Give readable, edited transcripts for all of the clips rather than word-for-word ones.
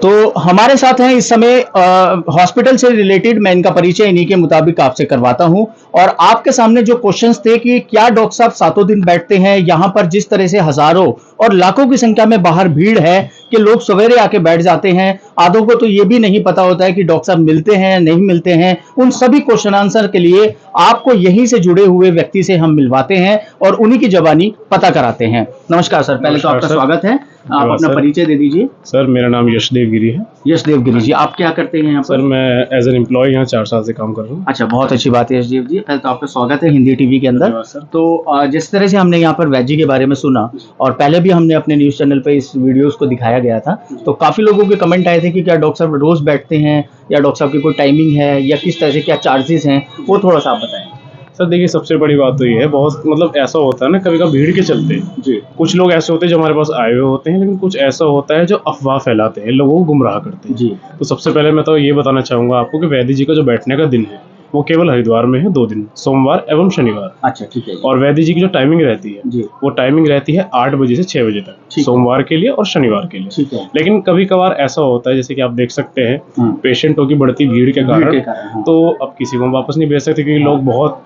तो हमारे साथ हैं इस समय हॉस्पिटल से रिलेटेड, मैं इनका परिचय इन्हीं के मुताबिक आपसे करवाता हूं। और आपके सामने जो क्वेश्चंस थे कि क्या डॉक्टर साहब सातों दिन बैठते हैं, यहां पर जिस तरह से हजारों और लाखों की संख्या में बाहर भीड़ है कि लोग सवेरे आके बैठ जाते हैं, आधों को तो ये भी नहीं पता होता है कि डॉक्टर साहब मिलते हैं नहीं मिलते हैं। उन सभी क्वेश्चन आंसर के लिए आपको यहीं से जुड़े हुए व्यक्ति से हम मिलवाते हैं और उन्हीं की जबानी पता कराते हैं। नमस्कार सर, पहले तो आपका स्वागत है। आप अपना परिचय दे दीजिए। सर मेरा नाम यशदेव गिरी है। यशदेव गिरी जी, आप क्या करते हैं यहाँ पर? सर मैं एज एन एम्प्लॉय यहाँ 4 साल से काम कर रहा हूँ। अच्छा, बहुत अच्छी बात है यशदेव जी। तो आपका स्वागत है हिंदी टीवी के अंदर। तो जिस तरह से हमने यहाँ पर वेजी के बारे में सुना और पहले भी हमने अपने न्यूज चैनल पे इस वीडियोस को दिखाया गया था, तो काफी लोगों के कमेंट आए थे कि क्या डॉक्टर साहब रोज बैठते हैं या डॉक्टर साहब की कोई टाइमिंग है या किस तरह से क्या चार्जेस हैं, वो थोड़ा सा आप बताएं। सर देखिए, सबसे बड़ी बात तो ये है, बहुत मतलब ऐसा होता है ना, कभी कभी भीड़ के चलते जी, कुछ लोग ऐसे होते हैं जो हमारे पास आए हुए होते हैं, लेकिन कुछ ऐसा होता है जो अफवाह फैलाते हैं, लोगों को गुमराह करते हैं। जी, तो सबसे पहले मैं तो ये बताना चाहूँगा आपको कि वैद्य जी का जो बैठने का दिन है वो केवल हरिद्वार में है 2 दिन, सोमवार एवं शनिवार। अच्छा ठीक है। और वैद्य जी की जो टाइमिंग रहती है जी, वो टाइमिंग रहती है 8 बजे से 6 बजे तक, ठीक है। सोमवार के लिए और शनिवार के लिए। ठीक है। लेकिन कभी कभार ऐसा होता है, जैसे कि आप देख सकते हैं पेशेंटों की बढ़ती भीड़ के कारण हाँ। तो अब किसी को हम वापस नहीं भेज सकते, क्योंकि लोग बहुत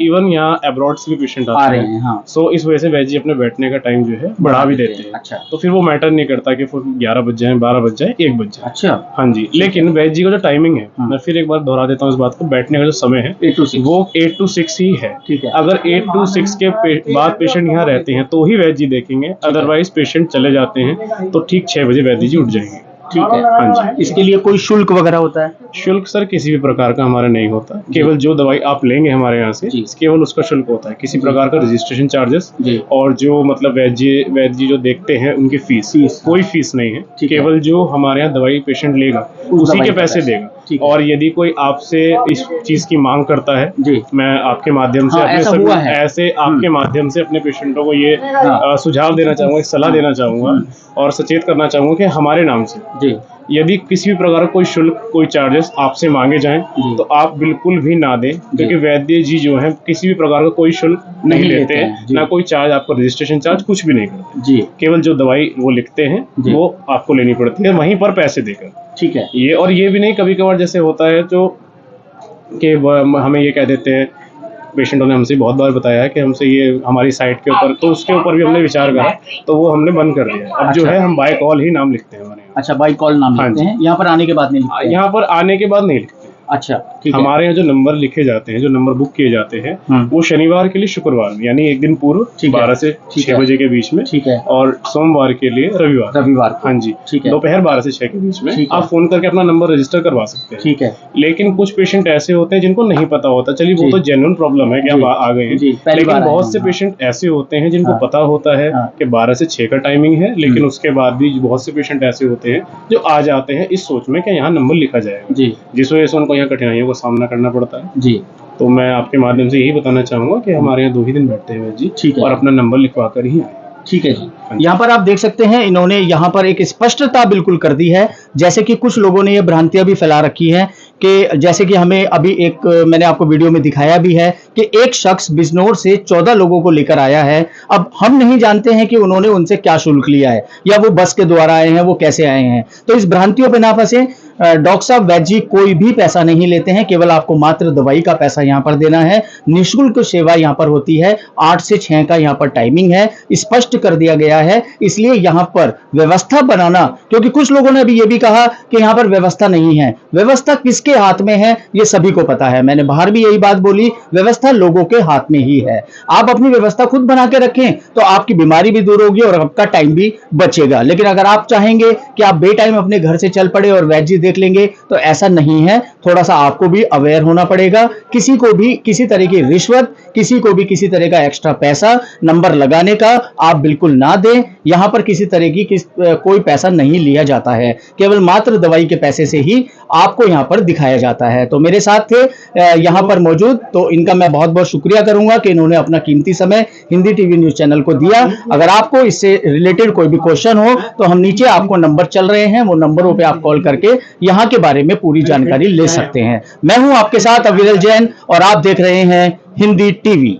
इवन यहाँ अब्रॉड से भी पेशेंट आ आते रहे हैं। हैं। हाँ। सो इस वजह से वैद्य जी अपने बैठने का टाइम जो है बढ़ा भी देते हैं। अच्छा, तो फिर वो मैटर नहीं करता कि 11 बज जाए, 12 बज जाए, 1 बज जाए। अच्छा, हाँ जी, लेकिन वैद्य जी का जो टाइमिंग है, मैं फिर एक बार दोहरा देता हूँ इस बात को, बैठने का जो समय है 8 to 6 वो 8 to 6 ही है। ठीक है। अगर 8 to 6 के बाद पेशेंट यहाँ रहते हैं तो ही वैद्य जी देखेंगे, अदरवाइज पेशेंट चले जाते हैं तो ठीक 6 बजे वैद्य जी उठ जाएंगे। ठीक है। हाँ जी। इसके लिए कोई शुल्क वगैरह होता है? शुल्क सर किसी भी प्रकार का हमारा नहीं होता, केवल जो दवाई आप लेंगे हमारे यहाँ से केवल उसका शुल्क होता है। किसी प्रकार का रजिस्ट्रेशन चार्जेस और जो मतलब वैद्य जी जो देखते हैं उनकी फीस कोई फीस नहीं है, केवल जो हमारे यहाँ दवाई पेशेंट लेगा उसी के पैसे देगा। और यदि कोई आपसे इस चीज की मांग करता है, मैं आपके माध्यम से आपके माध्यम से अपने पेशेंटों को ये सुझाव देना चाहूंगा, एक सलाह देना चाहूंगा और सचेत करना चाहूंगा कि हमारे नाम से यदि किसी भी प्रकार का कोई शुल्क, कोई चार्जेस आपसे मांगे जाएं तो आप बिल्कुल भी ना दें, क्योंकि वैद्य जी जो है किसी भी प्रकार का कोई शुल्क नहीं लेते हैं, ना कोई चार्ज, आपको रजिस्ट्रेशन चार्ज कुछ भी नहीं करते। केवल जो दवाई वो लिखते हैं वो आपको लेनी पड़ती है वहीं पर पैसे देकर। ठीक है। ये भी नहीं, कभी कभार जैसे होता है जो कि हमें ये कह देते हैं, पेशेंटों ने हमसे बहुत बार बताया है कि हमसे ये हमारी साइट के ऊपर, तो उसके ऊपर भी हमने विचार करा तो वो हमने बंद कर दिया है। अब जो है हम बाय कॉल ही नाम लिखते हैं हमारे यहाँ। अच्छा, बाय कॉल नाम लिखते हैं, यहाँ पर आने के बाद नहीं लिखते? यहाँ पर आने के बाद नहीं लिखते। अच्छा ठीक है। हमारे यहाँ जो नंबर लिखे जाते हैं, जो नंबर बुक किए जाते हैं वो शनिवार के लिए शुक्रवार में, यानी एक दिन पूर्व 12 से 6 बजे के बीच में। ठीक है। और सोमवार के लिए रविवार। हाँ जी, ठीक है। दोपहर 12 से 6 के बीच में आप फोन करके अपना नंबर रजिस्टर करवा सकते हैं। ठीक है। लेकिन कुछ पेशेंट ऐसे होते हैं जिनको नहीं पता होता, चलिए वो तो जेन्युइन प्रॉब्लम है कि आप आ गए हैं, लेकिन बहुत से पेशेंट ऐसे होते हैं जिनको पता होता है कि 12 से 6 का टाइमिंग है, लेकिन उसके बाद भी बहुत से पेशेंट ऐसे होते हैं जो आ जाते हैं इस सोच में कि यहाँ नंबर लिखा जाएगा, जिस वजह से उनको यहाँ कठिनाइयों का सामना करना पड़ता है। जी, तो मैं आपके माध्यम से यही बताना चाहूंगा कि हमारे यहाँ 2 ही दिन बैठते हैं जी। ठीक है। और अपना नंबर लिखवा कर ही आए। ठीक है जी। यहाँ पर आप देख सकते हैं, इन्होंने यहाँ पर एक स्पष्टता बिल्कुल कर दी है। जैसे कि कुछ लोगों ने ये भ्रांतियां भी फैला रखी हैं कि जैसे कि हमें अभी एक मैंने आपको वीडियो में दिखाया भी है कि एक शख्स बिजनौर से 14 लोगों को लेकर आया है। अब हम नहीं जानते हैं कि उन्होंने उनसे क्या शुल्क लिया है या वो बस के द्वारा आए हैं, वो कैसे आए हैं। तो इस भ्रांतियों पर ना फंसे। डॉक्टर साहब वैद्य जी कोई भी पैसा नहीं लेते हैं, केवल आपको मात्र दवाई का पैसा यहाँ पर देना है। निःशुल्क सेवा यहाँ पर होती है, 8 से 6 का यहाँ पर टाइमिंग है, स्पष्ट कर दिया गया है। इसलिए यहाँ पर व्यवस्था बनाना, क्योंकि कुछ लोगों ने अभी ये भी कहा कि यहाँ पर व्यवस्था नहीं है। व्यवस्था किसके हाथ में है ये सभी को पता है। मैंने बाहर भी यही बात बोली, व्यवस्था लोगों के हाथ में ही है। आप अपनी व्यवस्था खुद बना के रखें तो आपकी बीमारी भी दूर होगी और आपका टाइम भी बचेगा। लेकिन अगर आप चाहेंगे कि आप बेटाइम अपने घर से चल पड़े और वैद्य देख लेंगे तो ऐसा नहीं है। थोड़ा सा आपको भी अवेयर होना पड़ेगा। किसी को भी किसी तरह की रिश्वत, किसी को भी किसी तरह का एक्स्ट्रा पैसा नंबर लगाने का आप बिल्कुल ना दें। यहां पर किसी तरह की कोई पैसा नहीं लिया जाता है, केवल मात्र दवाई के पैसे से ही आपको यहां पर दिखाया जाता है। तो मेरे साथ थे यहां पर मौजूद, तो इनका मैं बहुत बहुत शुक्रिया करूंगा कि इन्होंने अपना कीमती समय हिंदी टीवी न्यूज चैनल को दिया। अगर आपको इससे रिलेटेड कोई भी क्वेश्चन हो तो हम नीचे आपको नंबर चल रहे हैं, वो नंबरों पे आप कॉल करके यहाँ के बारे में पूरी जानकारी ले सकते हैं। मैं हूं आपके साथ अविरल जैन और आप देख रहे हैं हिंदी टीवी।